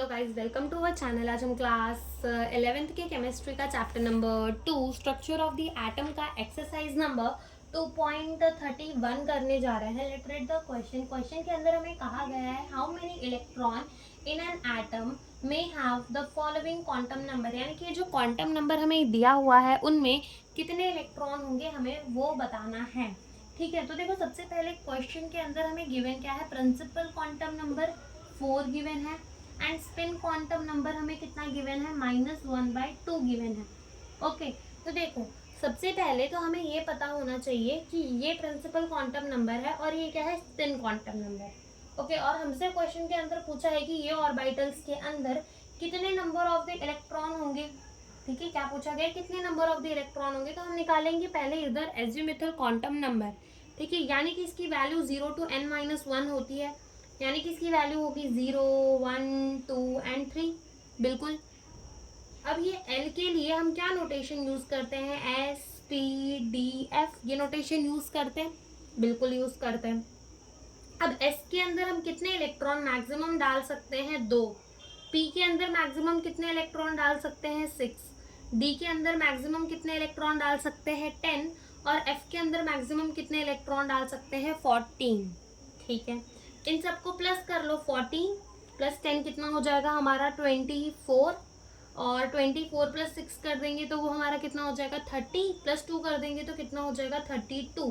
Hello guys, welcome to our channel. आज हम class 11th के केमिस्ट्री का chapter number 2 structure of the atom का एक्सरसाइज नंबर 2.31 करने जा रहे हैं। Let's read the question. Question के अंदर हमें कहा गया है how many electron in an atom may have the following quantum number, यानी कि जो क्वांटम नंबर हमें दिया हुआ है उनमें कितने इलेक्ट्रॉन होंगे हमें वो बताना है। ठीक है, तो देखो सबसे पहले क्वेश्चन के अंदर हमें गिवन क्या है, प्रिंसिपल क्वांटम नंबर 4 गिवन है एंड स्पिन क्वांटम नंबर हमें कितना गिवन है, -1/2 गिवन है। ओके, तो देखो सबसे पहले तो हमें ये पता होना चाहिए कि ये प्रिंसिपल क्वांटम नंबर है और ये क्या है, स्पिन क्वांटम नंबर। ओके, और हमसे क्वेश्चन के अंदर पूछा है कि ये ऑर्बिटल्स के अंदर कितने नंबर ऑफ द इलेक्ट्रॉन होंगे। ठीक है, क्या पूछा गया, कितने नंबर ऑफ द इलेक्ट्रॉन होंगे, तो हम निकालेंगे पहले इधर एजिमुथल क्वांटम नंबर। ठीक है, यानी कि इसकी वैल्यू 0 to n-1 होती है, यानी कि इसकी वैल्यू होगी 0, 1, 2 एंड 3। बिल्कुल। अब ये L के लिए हम क्या नोटेशन यूज करते हैं, S, P, D, F, ये नोटेशन यूज करते हैं, बिल्कुल यूज करते हैं। अब S के अंदर हम कितने इलेक्ट्रॉन मैक्सिमम डाल सकते हैं, 2। P के अंदर मैक्सिमम कितने इलेक्ट्रॉन डाल सकते हैं, 6। D के अंदर मैक्सिमम कितने इलेक्ट्रॉन डाल सकते हैं, 10। और F के अंदर मैक्सिमम कितने इलेक्ट्रॉन डाल सकते हैं, 14। ठीक है, इन सबको प्लस कर लो, 14 प्लस 10 कितना हो जाएगा हमारा, 24। और 24 प्लस 6 कर देंगे तो वो हमारा कितना हो जाएगा, 30। प्लस 2 कर देंगे तो कितना हो जाएगा, 32।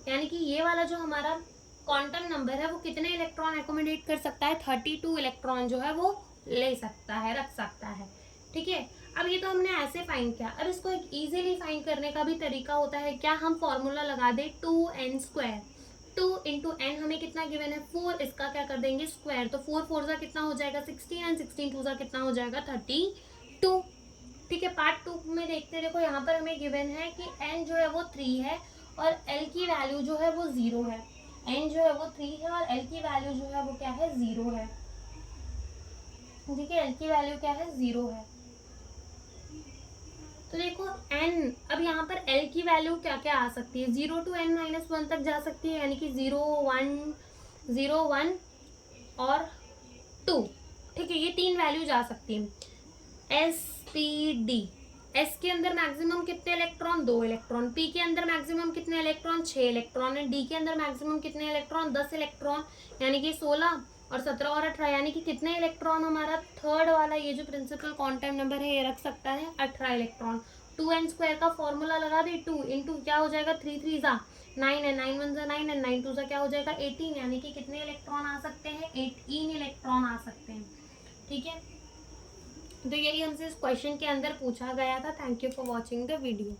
यानी कि ये वाला जो हमारा क्वांटम नंबर है वो कितने इलेक्ट्रॉन एकोमोडेट कर सकता है, 32 इलेक्ट्रॉन जो है वो ले सकता है, रख सकता है। ठीक है, अब ये तो हमने ऐसे फाइंड किया। अब इसको एक इजीली फाइंड करने का भी तरीका होता है, क्या हम फॉर्मूला लगा दे 2n²। 2 इंटू एन हमें कितना गिवन है, 4, इसका क्या कर देंगे स्क्वायर, तो 4 4 सा कितना हो जाएगा 16 एंड 16 2 सा कितना हो जाएगा 32। ठीक है, पार्ट 2 में देखते, देखो यहाँ पर हमें गिवन है कि n जो है वो 3 है और l की वैल्यू जो है वो 0 है। n जो है वो 3 है और l की वैल्यू जो है वो क्या है, 0 है। ठीक है, l की वैल्यू क्या है, 0 है। तो देखो n, अब यहाँ पर l की वैल्यू क्या क्या आ सकती है, 0 to n-1 तक जा सकती है, यानी कि 0, 1, 0, 1 और 2। ठीक है, ये 3 वैल्यू जा सकती है। S, P, D। S के अंदर मैक्सिमम कितने इलेक्ट्रॉन, 2 इलेक्ट्रॉन। P के अंदर मैक्सिमम कितने इलेक्ट्रॉन, 6 इलेक्ट्रॉन है। D के अंदर मैक्सिमम कितने इलेक्ट्रॉन, 10 इलेक्ट्रॉन, यानी कि 16 और 17 और 18, यानी कि कितने इलेक्ट्रॉन हमारा थर्ड वाला ये जो प्रिंसिपल क्वांटम नंबर है ये रख सकता है, 18 इलेक्ट्रॉन। 2n² का फॉर्मूला लगा दे, 2 इंटू क्या हो जाएगा, 3 3 जा 9 है, 9 1 जा 9 है, 9 2 जा क्या हो जाएगा 18, यानी कि कितने इलेक्ट्रॉन आ सकते हैं, 18 इलेक्ट्रॉन आ सकते हैं। ठीक है, तो यही हमसे इस क्वेश्चन के अंदर पूछा गया था। Thank you for watching the video.